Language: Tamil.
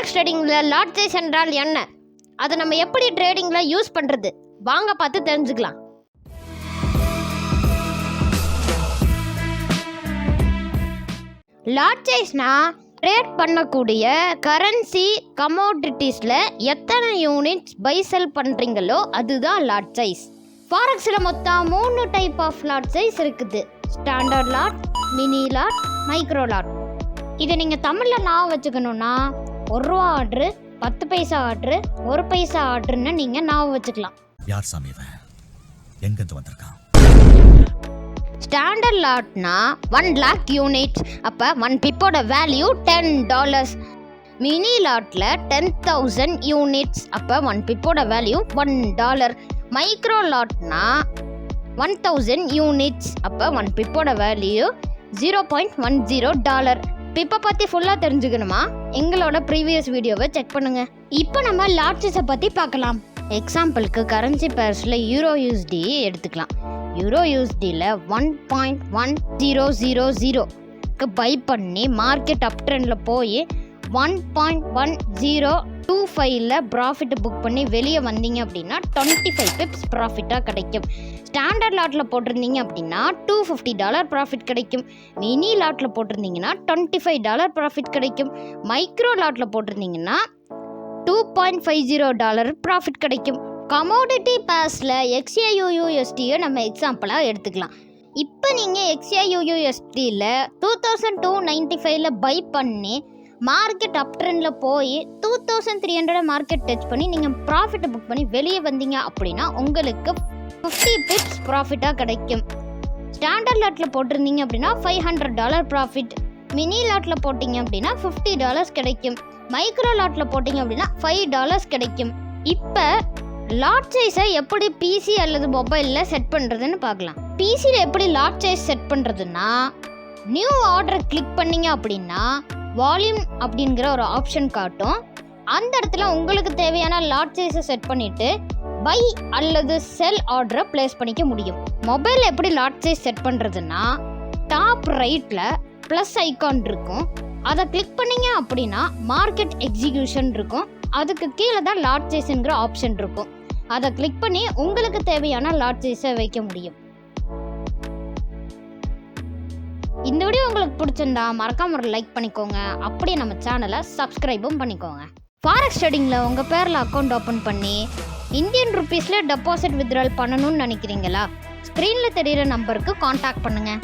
ஃபாரெக்ஸ் ட்ரேடிங்கில் லாட் சைஸ் என்றால் என்ன, அதை நம்ம எப்படி ட்ரேடிங்கில் யூஸ் பண்ணுறது, வாங்க பார்த்து தெரிஞ்சுக்கலாம். லாட் சைஸ்னா ட்ரேட் பண்ணக்கூடிய கரன்சி கமோடிட்டிஸில் எத்தனை யூனிட்ஸ் பை செல் பண்ணுறீங்களோ அதுதான் லாட் சைஸ். ஃபாரெக்ஸில் மொத்தம் 3 டைப் ஆஃப் லாட் சைஸ் இருக்குது. Standard lot, mini lot, micro lot. இதை நீங்கள் தமிழில் ஞாபகம் வச்சுக்கணுன்னா 1 ரூபா ஆர்டரு, 10 பைசா ஆர்டரு, 1 பைசா ஆர்டருன்னு நீங்கள் ஞாபகம் வச்சுக்கலாம். யார் சாமி எங்கேருந்து வந்திருக்கான்? ஸ்டாண்டர்ட் லாட்னா 1 lakh யூனிட்ஸ், அப்போ 1 பிப்போட வேல்யூ $10. மினி லாட்டில் 10,000 யூனிட்ஸ், அப்போ 1 பிப்போட வேல்யூ $1. மைக்ரோ லாட்னா 1000 யூனிட்ஸ், அப்போ 1 பிப்போட வேல்யூ $0.10. பிப்பை பற்றி ஃபுல்லாக தெரிஞ்சுக்கணுமா, எங்களோட ப்ரீவியஸ் வீடியோவை செக் பண்ணுங்கள். இப்போ நம்ம லாட் சைஸை பற்றி பார்க்கலாம். எக்ஸாம்பிளுக்கு கரன்சி பேர்ஸில் யூரோ யூஎஸ்டி எடுத்துக்கலாம். யூரோ யூஎஸ்டியில் 1.1000க்கு பை பண்ணி மார்க்கெட் அப் ட்ரெண்டில் போய் 1.1025ல் ப்ராஃபிட் புக் பண்ணி வெளியே வந்தீங்க அப்படின்னா 25 பிப்ஸ் ப்ராஃபிட்டாக கிடைக்கும். ஸ்டாண்டர்ட் லாட்டில் போட்டிருந்தீங்க அப்படின்னா $250 ப்ராஃபிட் கிடைக்கும். மினி லாட்டில் போட்டிருந்தீங்கன்னா $25 ப்ராஃபிட் கிடைக்கும். மைக்ரோ லாட்டில் போட்டிருந்தீங்கன்னா $2.50 ப்ராஃபிட் கிடைக்கும். கமோடிட்டி பேஸில் XAUUSDயை நம்ம எக்ஸாம்பிளாக எடுத்துக்கலாம். இப்போ நீங்கள் XAUUSDயில் 2295ல் பை பண்ணி மார்க்கெட் அப் ட்ரெண்டில் போய் 2300 மார்க்கெட் டச் பண்ணி நீங்கள் ப்ராஃபிட்டை புக் பண்ணி வெளியே வந்தீங்க அப்படின்னா உங்களுக்கு 50 பிப்ஸ் ப்ராஃபிட்டாக கிடைக்கும். ஸ்டாண்டர்ட் லாட்டில் போட்டிருந்தீங்க அப்படின்னா $500 ப்ராஃபிட். மினி லாட்டில் போட்டிங்க அப்படின்னா $50 கிடைக்கும். மைக்ரோ லாட்டில் போட்டிங்க அப்படின்னா $5 கிடைக்கும். இப்போ லாட் சைஸை எப்படி பிசி அல்லது மொபைலில் செட் பண்ணுறதுன்னு பார்க்கலாம். பிசியில் எப்படி லாட் சைஸ் செட் பண்ணுறதுன்னா, நியூ ஆர்டரை கிளிக் பண்ணிங்க அப்படின்னா வால்யூம் அப்படிங்கிற ஒரு ஆப்ஷன் காட்டும். அந்த இடத்துல உங்களுக்கு தேவையான லாட் சைஸை செட் பண்ணிவிட்டு பை அல்லது செல் ஆர்டரை ப்ளேஸ் பண்ணிக்க முடியும். மொபைலில் எப்படி லாட் சைஸ் செட் பண்ணுறதுன்னா, டாப் ரைட்டில் ப்ளஸ் ஐக்கான் இருக்கும், அதை கிளிக் பண்ணிங்க அப்படின்னா மார்க்கெட் எக்ஸிக்யூஷன் இருக்கும். அதுக்கு கீழே தான் லாட் சைஸ்ங்கிற ஆப்ஷன் இருக்கும். அதை கிளிக் பண்ணி உங்களுக்கு தேவையான லாட் சைஸை வைக்க முடியும். இந்த வீடியோ உங்களுக்கு பிடிச்சிருந்தா மறக்காம ஒரு லைக் பண்ணிக்கோங்க. அப்படியே நம்ம சேனலை சப்ஸ்கிரைபும் பண்ணிக்கோங்க. ஃபாரெக்ஸ் ட்ரேடிங்கில் உங்கள் பேரில் அக்கௌண்ட் ஓப்பன் பண்ணி இந்தியன் ருப்பீஸில் டெபாசிட் வித்ட்ரால் பண்ணணும்னு நினைக்கிறீங்களா? ஸ்க்ரீனில் தெரிகிற நம்பருக்கு காண்டாக்ட் பண்ணுங்கள்.